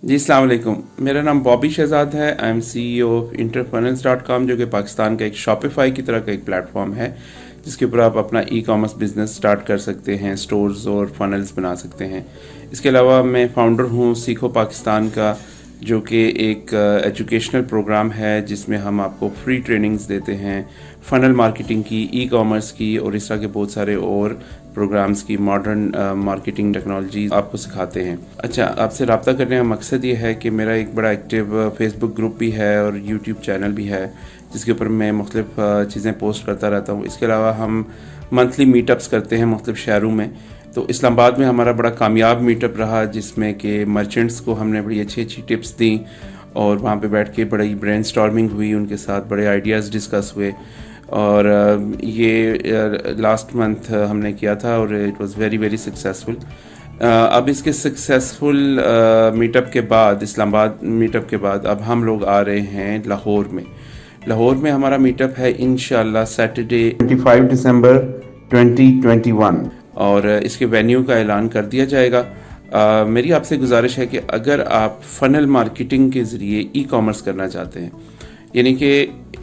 जी अस्सलाम वालेकुम। मेरा नाम बॉबी शहजाद है। I am CEO of interfunnels.com, जो कि पाकिस्तान का एक शॉपिफाई की तरह का एक प्लेटफॉर्म है जिसके ऊपर आप अपना ई-कॉमर्स बिजनेस स्टार्ट कर सकते हैं, स्टोर्स और फनल्स बना सकते हैं। इसके अलावा मैं फाउंडर हूँ सीखो पाकिस्तान का, जो कि एक एजुकेशनल प्रोग्राम है जिसमें हम आपको फ्री ट्रेनिंग्स देते हैं फ़नल मार्केटिंग की, ई-कॉमर्स की और इस तरह के बहुत सारे और प्रोग्राम्स की मॉडर्न मार्केटिंग टेक्नोलॉजी आपको सिखाते हैं। अच्छा, आपसे रब्ता करने का मकसद ये है कि मेरा एक बड़ा एक्टिव फेसबुक ग्रुप भी है और यूट्यूब चैनल भी है जिसके ऊपर मैं मुख्तलिफ चीज़ें पोस्ट करता रहता हूँ। इसके अलावा हम मंथली मीटअप्स करते हैं मुख्तलिफ शहरों में। तो इस्लामाबाद में हमारा बड़ा कामयाब मीटअप रहा जिसमें कि मर्चेंट्स को हमने बड़ी अच्छी अच्छी टिप्स दी और वहाँ पे बैठ के बड़ी ब्रेनस्टॉर्मिंग हुई, उनके साथ बड़े आइडियाज़ डिस्कस हुए। और ये लास्ट मंथ हमने किया था और it was very very successful. अब इसके सक्सेसफुल मीटअप के बाद, इस्लामाबाद मीटअप के बाद, अब हम लोग आ रहे हैं लाहौर में। लाहौर में हमारा मीटअप है इंशाल्लाह सैटरडे 25 दिसंबर 2021 और इसके वेन्यू का ऐलान कर दिया जाएगा। मेरी आपसे गुजारिश है कि अगर आप फ़नल मार्केटिंग के ज़रिए ई-कॉमर्स करना चाहते हैं, यानी कि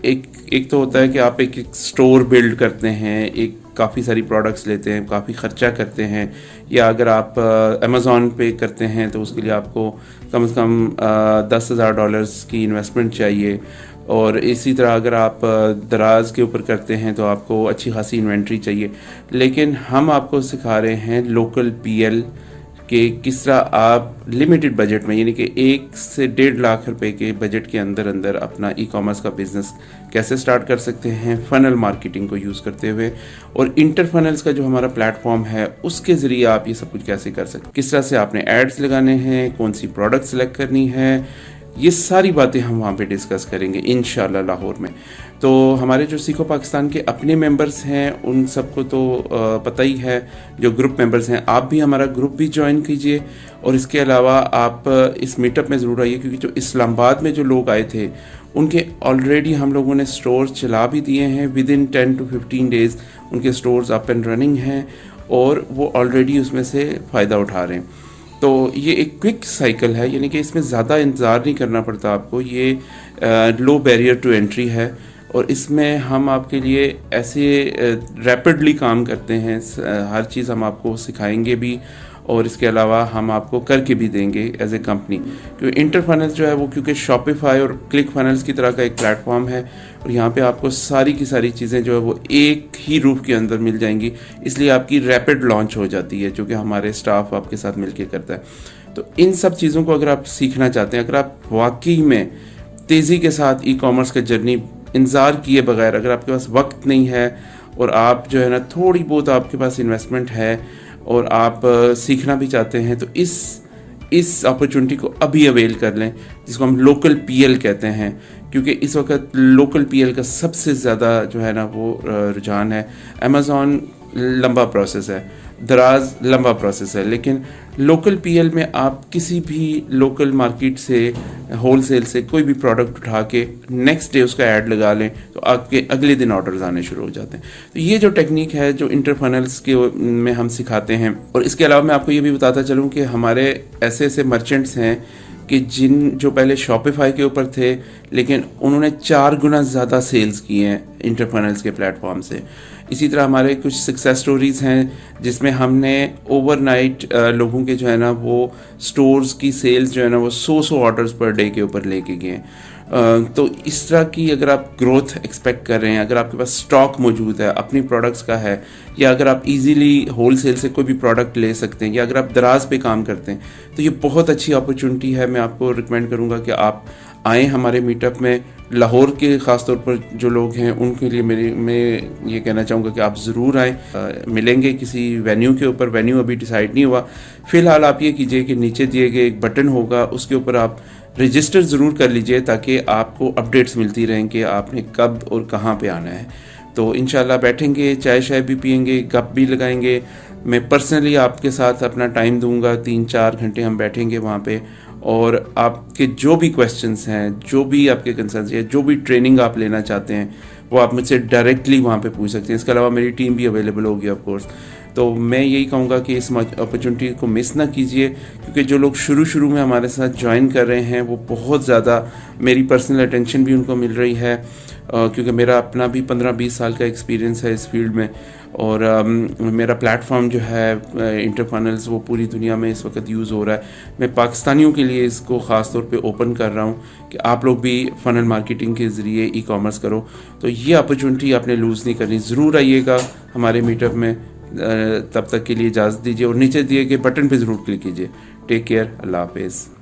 एक तो होता है कि आप एक स्टोर बिल्ड करते हैं, एक काफ़ी सारी प्रोडक्ट्स लेते हैं, काफ़ी ख़र्चा करते हैं, या अगर आप अमेज़ॉन पे करते हैं तो उसके लिए आपको कम से कम $10,000 की इन्वेस्टमेंट चाहिए। और इसी तरह अगर आप दराज के ऊपर करते हैं तो आपको अच्छी खासी इन्वेंट्री चाहिए। लेकिन हम आपको सिखा रहे हैं लोकल PL कि किस तरह आप लिमिटेड बजट में, यानी कि 1 से 1.5 लाख रुपए के बजट के अंदर अंदर अपना ई-कॉमर्स का बिजनेस कैसे स्टार्ट कर सकते हैं फ़नल मार्केटिंग को यूज़ करते हुए। और इंटर फनल्स का जो हमारा प्लेटफॉर्म है उसके ज़रिए आप ये सब कुछ कैसे कर सकते हैं, किस तरह से आपने एड्स लगाने हैं, कौन सी प्रोडक्ट सेलेक्ट करनी है, ये सारी बातें हम वहाँ पे डिस्कस करेंगे इंशाल्लाह लाहौर में। तो हमारे जो सीखो पाकिस्तान के अपने मेंबर्स हैं उन सबको तो पता ही है, जो ग्रुप मेंबर्स हैं आप भी हमारा ग्रुप भी ज्वाइन कीजिए। और इसके अलावा आप इस मीटअप में ज़रूर आइए, क्योंकि जो इस्लामाबाद में जो लोग आए थे उनके ऑलरेडी हम लोगों ने स्टोर्स चला भी दिए हैं। विद इन 10 to 15 डेज़ उनके स्टोर्स अप एंड रनिंग हैं और वो ऑलरेडी उसमें से फ़ायदा उठा रहे हैं। तो ये एक क्विक साइकिल है, यानी कि इसमें ज़्यादा इंतज़ार नहीं करना पड़ता आपको। ये लो बैरियर टू एंट्री है और इसमें हम आपके लिए ऐसे रैपिडली काम करते हैं। हर चीज़ हम आपको सिखाएंगे भी और इसके अलावा हम आपको करके भी देंगे एज ए कंपनी। क्योंकि इंटर फनल्स जो है वो क्योंकि शॉपिफाई और क्लिक फनल्स की तरह का एक प्लेटफॉर्म है और यहाँ पे आपको सारी की सारी चीज़ें जो है वो एक ही रूफ के अंदर मिल जाएंगी, इसलिए आपकी रैपिड लॉन्च हो जाती है, जो कि हमारे स्टाफ आपके साथ मिलकर करता है। तो इन सब चीज़ों को अगर आप सीखना चाहते हैं, अगर आप वाकई में तेज़ी के साथ ई-कॉमर्स का जर्नी इंतज़ार किए बगैर, अगर आपके पास वक्त नहीं है और आप जो है ना थोड़ी बहुत आपके पास इन्वेस्टमेंट है और आप सीखना भी चाहते हैं, तो इस अपॉर्चुनिटी को अभी अवेल कर लें, जिसको हम लोकल PL कहते हैं। क्योंकि इस वक्त लोकल PL का सबसे ज़्यादा जो है ना वो रुझान है। अमेज़ॉन लंबा प्रोसेस है, दराज लंबा प्रोसेस है, लेकिन लोकल PL में आप किसी भी लोकल मार्केट से, होलसेल से कोई भी प्रोडक्ट उठा के नेक्स्ट डे उसका ऐड लगा लें तो आपके अगले दिन ऑर्डर्स आने शुरू हो जाते हैं। तो ये जो टेक्निक है जो इंटर फनल्स के में हम सिखाते हैं। और इसके अलावा मैं आपको ये भी बताता चलूँ कि हमारे ऐसे ऐसे मर्चेंट्स हैं कि जो पहले शॉपिफाई के ऊपर थे, लेकिन उन्होंने 4 गुना ज़्यादा सेल्स किए हैं इंटर फनल्स के प्लेटफॉर्म से। इसी तरह हमारे कुछ सक्सेस स्टोरीज़ हैं जिसमें हमने ओवरनाइट लोगों के जो है ना वो स्टोर्स की सेल्स जो है ना वो 100 ऑर्डर्स पर डे के ऊपर लेके गए। तो इस तरह की अगर आप ग्रोथ एक्सपेक्ट कर रहे हैं, अगर आपके पास स्टॉक मौजूद है अपनी प्रोडक्ट्स का है, या अगर आप इजीली होलसेल से कोई भी प्रोडक्ट ले सकते हैं, या अगर आप दराज पे काम करते हैं, तो ये बहुत अच्छी अपॉर्चुनिटी है। मैं आपको रिकमेंड करूँगा कि आप आएँ हमारे मीटअप में। लाहौर के ख़ास तौर पर जो लोग हैं उनके लिए मैं ये कहना चाहूँगा कि आप ज़रूर आएँ। मिलेंगे किसी वेन्यू के ऊपर, वेन्यू अभी डिसाइड नहीं हुआ। फ़िलहाल आप ये कीजिए कि नीचे दिए गए एक बटन होगा, उसके ऊपर आप रजिस्टर ज़रूर कर लीजिए ताकि आपको अपडेट्स मिलती रहें कि आपने कब और कहाँ पे आना है। तो इंशाल्लाह बैठेंगे, चाय शाय भी पियेंगे, गप भी लगाएंगे। मैं पर्सनली आपके साथ अपना टाइम दूंगा, 3-4 घंटे हम बैठेंगे वहाँ पे और आपके जो भी क्वेश्चंस हैं, जो भी आपके कंसर्न्स हैं, जो भी ट्रेनिंग आप लेना चाहते हैं वो आप मुझसे डायरेक्टली वहाँ पे पूछ सकते हैं। इसके अलावा मेरी टीम भी अवेलेबल होगी ऑफ कोर्स। तो मैं यही कहूँगा कि इस अपॉर्चुनिटी को मिस ना कीजिए, क्योंकि जो लोग शुरू में हमारे साथ ज्वाइन कर रहे हैं वो बहुत ज़्यादा, मेरी पर्सनल अटेंशन भी उनको मिल रही है, क्योंकि मेरा अपना भी 15-20 साल का एक्सपीरियंस है इस फील्ड में, और मेरा प्लेटफॉर्म जो है इंटरफनल्स वो पूरी दुनिया में इस वक्त यूज़ हो रहा है। मैं पाकिस्तानियों के लिए इसको ख़ास तौर पे ओपन कर रहा हूँ कि आप लोग भी फ़नल मार्केटिंग के ज़रिए ई कॉमर्स करो। तो ये अपॉर्चुनिटी आपने लूज़ नहीं करनी, ज़रूर आइएगा हमारे मीटअप में। तब तक के लिए इजाज़त दीजिए और नीचे दिए गए बटन पे ज़रूर क्लिक कीजिए। टेक केयर, अल्लाह हाफिज़।